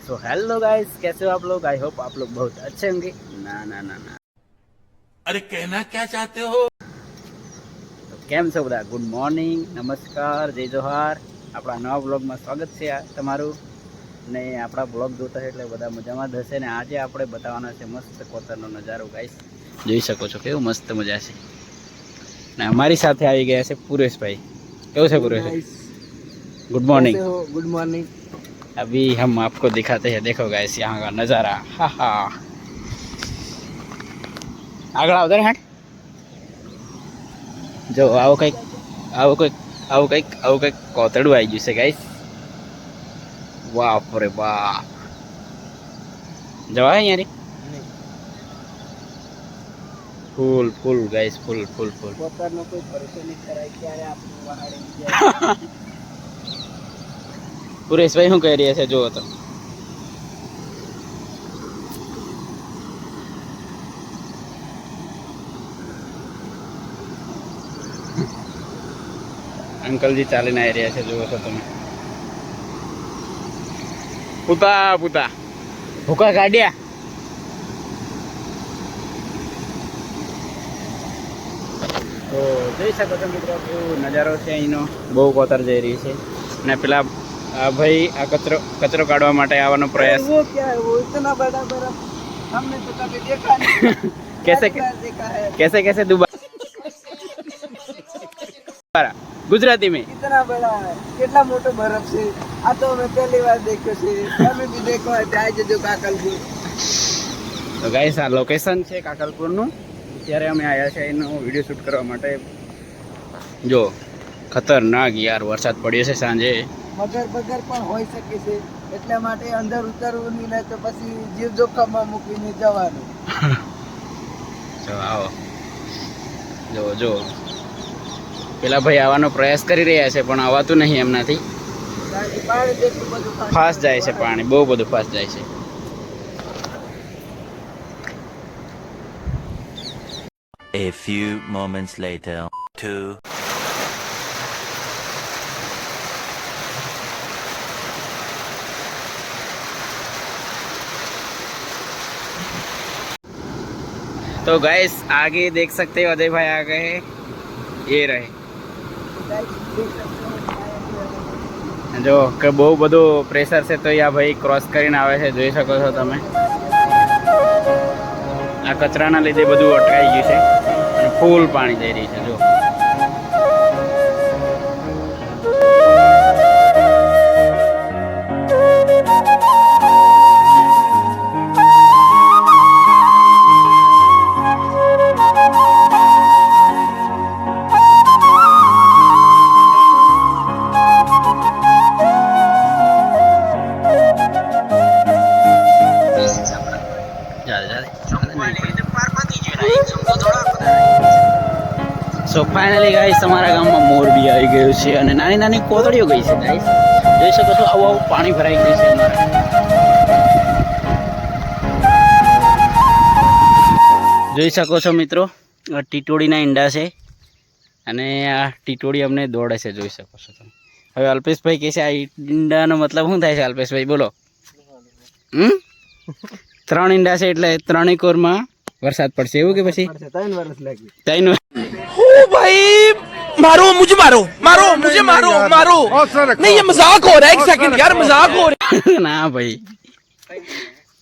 So hello guys, कैसे हो आप लोग? आई होप आप लोग बहुत अच्छे होंगे। ना ना ना ना अरे कहना क्या चाहते हो? तो કેમ છો બધા? ગુડ મોર્નિંગ, નમસ્કાર, જય જોહાર। આપણા નવા બ્લોગમાં સ્વાગત છે તમારું। ને આપણા બ્લોગ જોતા હોય એટલે બધા મજામાં જ હશે ને આજે આપણે બતાવવાના છે મસ્ત કોતરનો નજારો ગાઈસ। જોઈ શકો છો કેવું મસ્ત મજા છે। ને અમારી સાથે આવી ગયા છે પુરેશભાઈ। કેવું છે પુરેશભાઈ? Good morning. कैसे हो? Good morning. अभी हम आपको दिखाते हैं, देखो गाइस यहाँ का नज़ारा। हा हा આગળ આવતા હેઠ જો આવું કંઈક કોતરડું આવી ગયું છે ગાઈસ। બાપ રે બાપ, જવાય અહીંયા રે? ફૂલ ફૂલ ગાઈસ, ફૂલ ફૂલ ફૂલ। કોતરનો કોઈ ભરોસો નહીં કરાય ક્યારે આપણું વહાડે જાય। પુરેશભાઈ શું કહી રહ્યા છે જુઓ તો। અંકલજી ચાલીને આવી રહ્યા છે જુઓ છો તમે। પૂતા પૂતા ભૂકા કાઢ્યા। તો જોઈ શકો છો મિત્રો કેવો નજારો છે અહીંનો। બહુ કોતર જઈ રહી છે ને પેલા ભાઈ આ કચરો કાઢવા માટે આવવાનો પ્રયાસ। वो क्या है? वो इतना बड़ा बर्फ हमने तो कभी देखा नहीं। कैसे पहली बार देखा है। कैसे कैसे दोबारा गुजराती में इतना बड़ा है, કેટલા મોટો બરફ છે આ તો મેં પહેલી વાર દેખ્યો છે। તમે બી દેખો ત્યાં જજો કાકલપુર। તો ગાઈસ આ લોકેશન છે કાકલપુરનું। અત્યારે અમે આવ્યા છે એનો વિડીયો શૂટ કરવા માટે। જો ખતરનાક યાર વરસાદ પડ્યો છે સાંજે। મગર બગર પણ હોઈ શકે છે એટલા માટે અંદર ઉતરવું નહીં, ને તો પછી જીવ જોખમમાં મૂકીને જવાનું। જો આવો જો જો પેલા ભાઈ આવવાનો પ્રયાસ કરી રહ્યા છે પણ આવતું નહીં એમનાથી। કારણ કે પાણી જેટલું બધું ફાસ્ટ જાય છે પાણી, બહુ બધું ફાસ્ટ જાય છે। A few moments later, 2 तो गाइस आगे देख सकते हो अजय भाई आ गए हैं, ये रहे। જો કે બહુ બધું પ્રેશર છે તો આ ભાઈ ક્રોસ કરીને આવે છે, જોઈ શકો છો તમે। આ કચરાના લીધે બધું અટકાઈ ગયું છે અને ફૂલ પાણી જઈ રહી છે જો। સો ફાઇનલી ગાઈસ અમારા ગામમાં મોર બી આવી ગયું છે અને નાની નાની કોતળીઓ ગઈ છે ગાઈસ। જોઈ શકો છો આવું આવું પાણી ભરાઈ ગયું છે અમારા। જોઈ શકો છો મિત્રો આ ટીટોડીના ઈંડા છે અને આ ટીટોડી અમને દોડે છે, જોઈ શકો છો તમે। હવે અલ્પેશભાઈ કહે છે આ ઈંડાનો મતલબ શું થાય છે અલ્પેશભાઈ બોલો? 3 ઈંડા છે એટલે 3 કોરમાં વરસાદ પડશે એવું કે પછી 3 વર્ષ લાગ્યું। 3 ओ भाई मारो मुझे, मारो मारो मुझे, मारो मारो नहीं, ये मजाक हो रहा है। एक सेकंड यार, मजाक हो रहा ના ભાઈ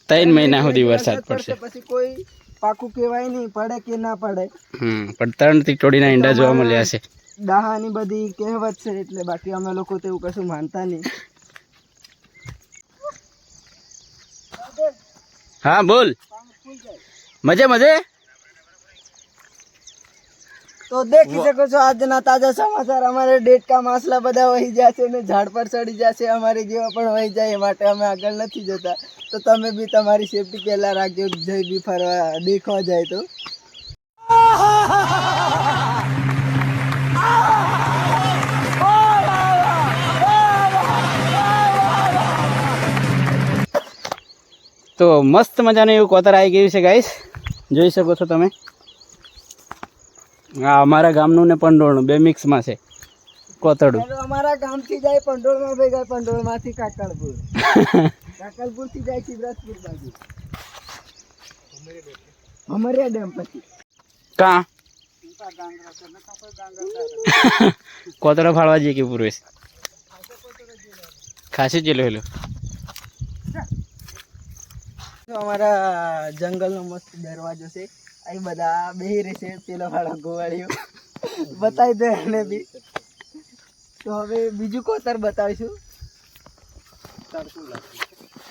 3 મહિના સુધી વરસાદ પડશે। પછી કોઈ પાકું કહેવાય નહીં પડે કે ના પડે। પણ 3 ટીટોડીના ઈંડા જોવા મળ્યા છે। દાહાની બધી કહેવત છે એટલે બાકી અમે લોકો તો એવું કશું માનતા નહીં। हाँ बोल, मजे मजे। તો દેખી શકો છો આજના તાજા સમાચાર। અમારે ડેટકા માસલા બધા વહી જશે ને ઝાડ પર ચડી જશે, અમારે જેવા પણ વહી જાય, એ માટે અમે આગળ નથી જતા। તો તમે બી તમારી સેફટી પહેલા રાખજો, જઈ બી ફરવા દેખવા જાય તો। તો મસ્ત મજાનું એવું કોતર આવી ગયું છે ગાઈસ, જોઈ શકો છો તમે। આ અમારા ગામનું ને પંડોળનું બે મિક્સમાં છે કોતરડું। અમારા ગામથી જાય પંડોળમાં ભેગા, પંડોળમાંથી કાકડપુર। કાકલપુર થી જાય શિવરાજપુર બાજુ અમરિયા ડેમ પછી કા કોતરો ફાળવા જઈએ કે પૂર્વેશ ખાસી જેલો હેલો અમારા જંગલનો મસ્ત દરવાજો છે અહીં બધા બેહી રહેશે પેલો વાળો ગોવાળીઓ બતાવી દે એને બી તો હવે બીજું કોતર બતાવીશું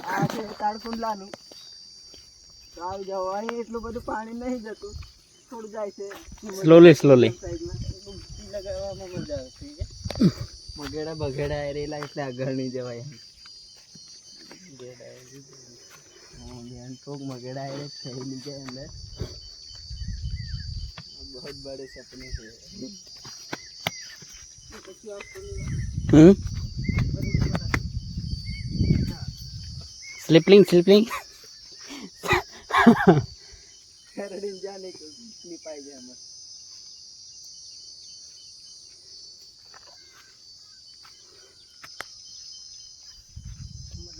આ છે તાળકુંડલાનું તો આવી જાઓ અહીં એટલું બધું પાણી નહીં જતું થોડું જાય છે સ્લોલી લગાવવામાં મજા આવશે મગેડા બગેડા રેલા એટલે આગળ નહીં જવાય खूब मगेड़ा है सहेली के अंदर बहुत बड़े सपने हैं स्लिपलिंग खरड़ी जाने को स्लिप आई गया हमें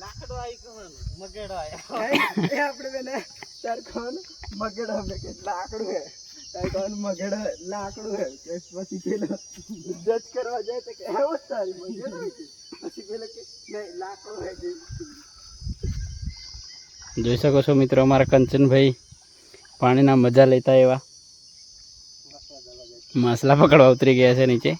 લાકડો આવી કોણ મગેડો આયા એ આપણે બેને તાર કોણ મગેડો આપણે કે લાકડું હે તાર કોણ મગેડો લાકડું હે પછી પેલો જજ કરવા જાય તો કે હે તારી મગેડો પછી પેલો કે નહીં લાકડું હે જોઈ શકો છો મિત્રો અમારા કંચનભાઈ પાણીના મજા લેતા એવા માછલા પકડવા ઉતરી ગયા છે નીચે